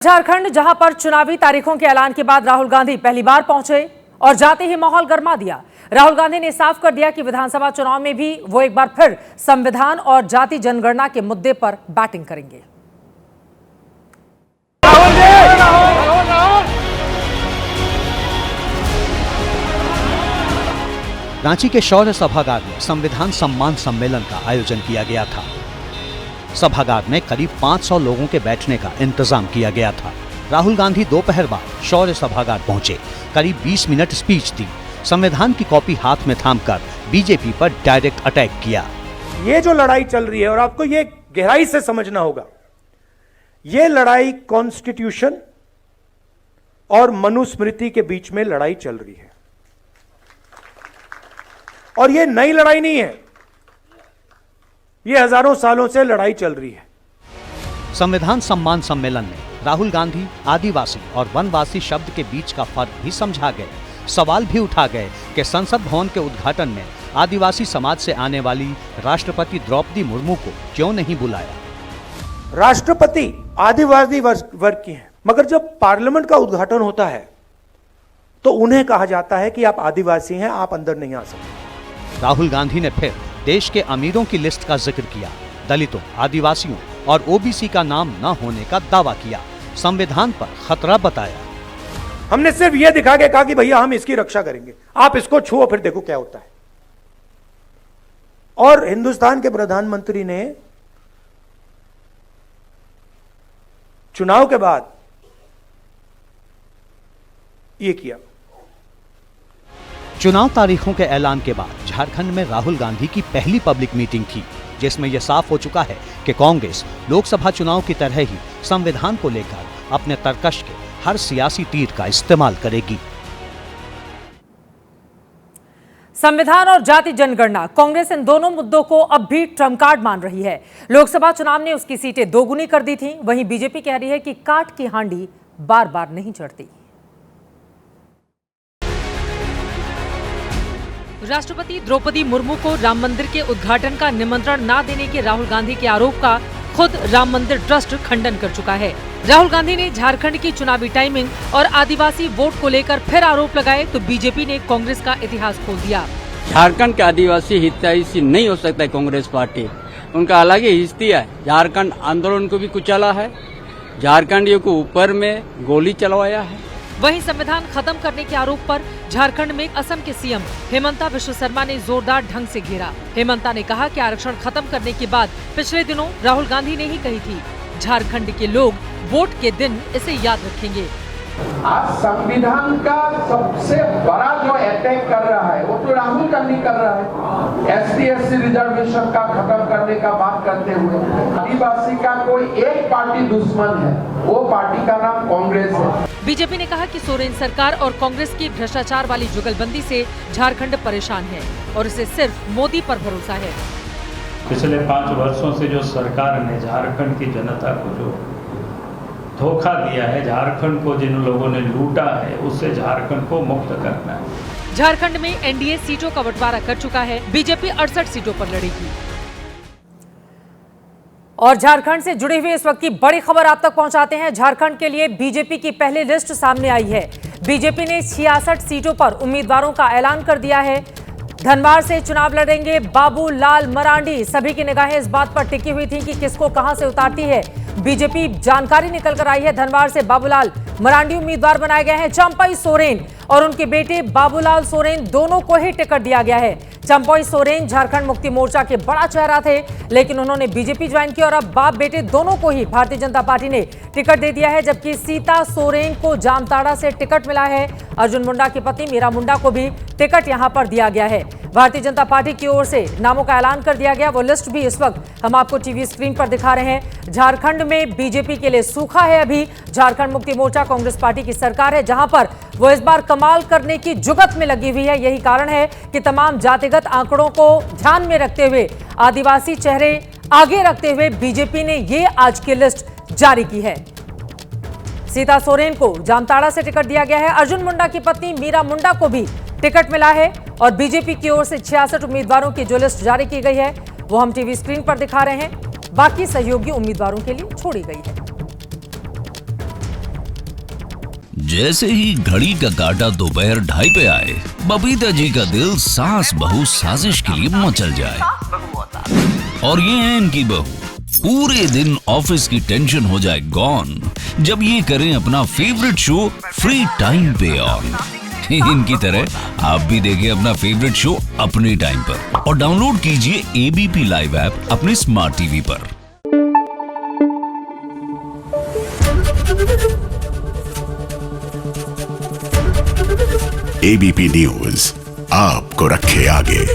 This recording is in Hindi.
झारखंड जहां पर चुनावी तारीखों के ऐलान के बाद राहुल गांधी पहली बार पहुंचे और जाते ही माहौल गर्मा दिया। राहुल गांधी ने साफ कर दिया कि विधानसभा चुनाव में भी वो एक बार फिर संविधान और जाति जनगणना के मुद्दे पर बैटिंग करेंगे। रांची के शौर्य सभागार में संविधान सम्मान सम्मेलन का आयोजन किया गया था। सभागार में करीब 500 लोगों के बैठने का इंतजाम किया गया था। राहुल गांधी दोपहर बाद शौर्य सभागार पहुंचे, करीब 20 मिनट स्पीच दी, संविधान की कॉपी हाथ में थामकर बीजेपी पर डायरेक्ट अटैक किया। ये जो लड़ाई चल रही है और आपको ये गहराई से समझना होगा, ये लड़ाई कॉन्स्टिट्यूशन और मनुस्मृति के बीच में लड़ाई चल रही है और ये नई लड़ाई नहीं है, ये हजारों सालों से लड़ाई चल रही है। संविधान सम्मान सम्मेलन में राहुल गांधी आदिवासी और वनवासी शब्द के बीच का फर्क भी समझा गए। सवाल भी उठा गए कि संसद भवन के उद्घाटन में आदिवासी समाज से आने वाली राष्ट्रपति द्रौपदी मुर्मू को क्यों नहीं बुलाया। राष्ट्रपति आदिवासी वर्ग की हैं, मगर जब पार्लियामेंट का उद्घाटन होता है तो उन्हें कहा जाता है कि आप आदिवासी हैं, आप अंदर नहीं आ सकते। राहुल गांधी ने फिर देश के अमीरों की लिस्ट का जिक्र किया, दलितों, आदिवासियों और ओबीसी का नाम न होने का दावा किया, संविधान पर खतरा बताया। हमने सिर्फ यह दिखा के कहा कि भैया हम इसकी रक्षा करेंगे, आप इसको छुओ फिर देखो क्या होता है। और हिंदुस्तान के प्रधानमंत्री ने चुनाव के बाद यह किया। चुनाव तारीखों के ऐलान के बाद झारखंड में राहुल गांधी की पहली पब्लिक मीटिंग थी, जिसमें यह साफ हो चुका है कि कांग्रेस लोकसभा चुनाव की तरह ही संविधान को लेकर अपने तरकश के हर सियासी तीर का इस्तेमाल करेगी। संविधान और जाति जनगणना, कांग्रेस इन दोनों मुद्दों को अब भी ट्रम्प कार्ड मान रही है। लोकसभा चुनाव ने उसकी सीटें दोगुनी कर दी थी, वहीं बीजेपी कह रही है कि काट की हांडी बार बार नहीं चढ़ती। राष्ट्रपति द्रौपदी मुर्मू को राम मंदिर के उद्घाटन का निमंत्रण न देने के राहुल गांधी के आरोप का खुद राम मंदिर ट्रस्ट खंडन कर चुका है। राहुल गांधी ने झारखंड की चुनावी टाइमिंग और आदिवासी वोट को लेकर फिर आरोप लगाए तो बीजेपी ने कांग्रेस का इतिहास खोल दिया। झारखंड के आदिवासी हितैषी नहीं हो सकता है कांग्रेस पार्टी, उनका अलग ही हिस्ती है। झारखंड आंदोलन को भी कुचला है, झारखंडियों को ऊपर में गोली चलवाया है। वहीं संविधान खत्म करने के आरोप पर झारखंड में असम के सीएम हेमंता बिश्व शर्मा ने जोरदार ढंग से घेरा। हेमंता ने कहा कि आरक्षण खत्म करने के बाद पिछले दिनों राहुल गांधी ने ही कही थी, झारखंड के लोग वोट के दिन इसे याद रखेंगे। आज संविधान का सबसे बड़ा जो अटैक कर रहा है वो तो राहुल गांधी कर रहा है। SC/ST रिजर्वेशन का खत्म करने का बात करते हुए आदिवासी का कोई एक पार्टी दुश्मन है, वो पार्टी का नाम कांग्रेस है। बीजेपी ने कहा कि सोरेन सरकार और कांग्रेस की भ्रष्टाचार वाली जुगलबंदी से झारखंड परेशान है और इसे सिर्फ मोदी पर भरोसा है। पिछले 5 वर्षों से जो सरकार ने झारखंड की जनता को जो धोखा दिया है, झारखंड को जिन लोगों ने लूटा है, उससे झारखंड को मुक्त करना है। झारखंड में एनडीए सीटों का बंटवारा कर चुका है, बीजेपी 68 सीटों पर लड़ेगी। और झारखंड से जुड़ी हुई इस वक्त की बड़ी खबर आप तक पहुंचाते हैं। झारखंड के लिए बीजेपी की पहली लिस्ट सामने आई है। बीजेपी ने 66 सीटों पर उम्मीदवारों का ऐलान कर दिया है। धनबाद से चुनाव लड़ेंगे बाबूलाल मरांडी। सभी की निगाहें इस बात पर टिकी हुई थी कि किसको कहां से उतारती है बीजेपी। जानकारी निकल कर आई है, धनबाद से बाबूलाल मरांडी उम्मीदवार बनाए गए हैं। चंपई सोरेन और उनके बेटे बाबूलाल सोरेन दोनों को ही टिकट दिया गया है। चंपई सोरेन झारखंड मुक्ति मोर्चा के बड़ा चेहरा थे, लेकिन उन्होंने बीजेपी ज्वाइन की और अब बाप बेटे दोनों को ही भारतीय जनता पार्टी ने टिकट दे दिया है। जबकि सीता सोरेन को जामताड़ा से टिकट मिला है। अर्जुन मुंडा की पत्नी मीरा मुंडा को भी टिकट यहां पर दिया गया है। भारतीय जनता पार्टी की ओर से नामों का ऐलान कर दिया गया। वो लिस्ट भी इस वक्त हम आपको टीवी स्क्रीन पर दिखा रहे हैं। झारखंड में बीजेपी के लिए सूखा है। अभी झारखंड मुक्ति मोर्चा कांग्रेस पार्टी की सरकार है, जहां पर वो इस बार कमाल करने की जुगत में लगी हुई है। यही कारण है कि तमाम जातिगत आंकड़ों को ध्यान में रखते हुए, आदिवासी चेहरे आगे रखते हुए बीजेपी ने ये आज की लिस्ट जारी की है। सीता सोरेन को जामताड़ा से टिकट दिया गया है। अर्जुन मुंडा की पत्नी मीरा मुंडा को भी टिकट मिला है और बीजेपी की ओर से 66 उम्मीदवारों की जो लिस्ट जारी की गई है वो हम टीवी स्क्रीन पर दिखा रहे हैं। बाकी सहयोगी उम्मीदवारों के लिए छोड़ी गई है। जैसे ही घड़ी का काटा दोपहर 2:30 पे आए, बबीता जी का दिल सास बहू साजिश के लिए मचल जाए। और ये है इनकी बहू, पूरे दिन ऑफिस की टेंशन हो जाए गॉन जब ये करें अपना फेवरेट शो फ्री टाइम पे ऑन। इनकी तरह आप भी देखिए अपना फेवरेट शो अपने टाइम पर और डाउनलोड कीजिए एबीपी लाइव ऐप अपने स्मार्ट टीवी पर। एबीपी न्यूज आपको रखे आगे।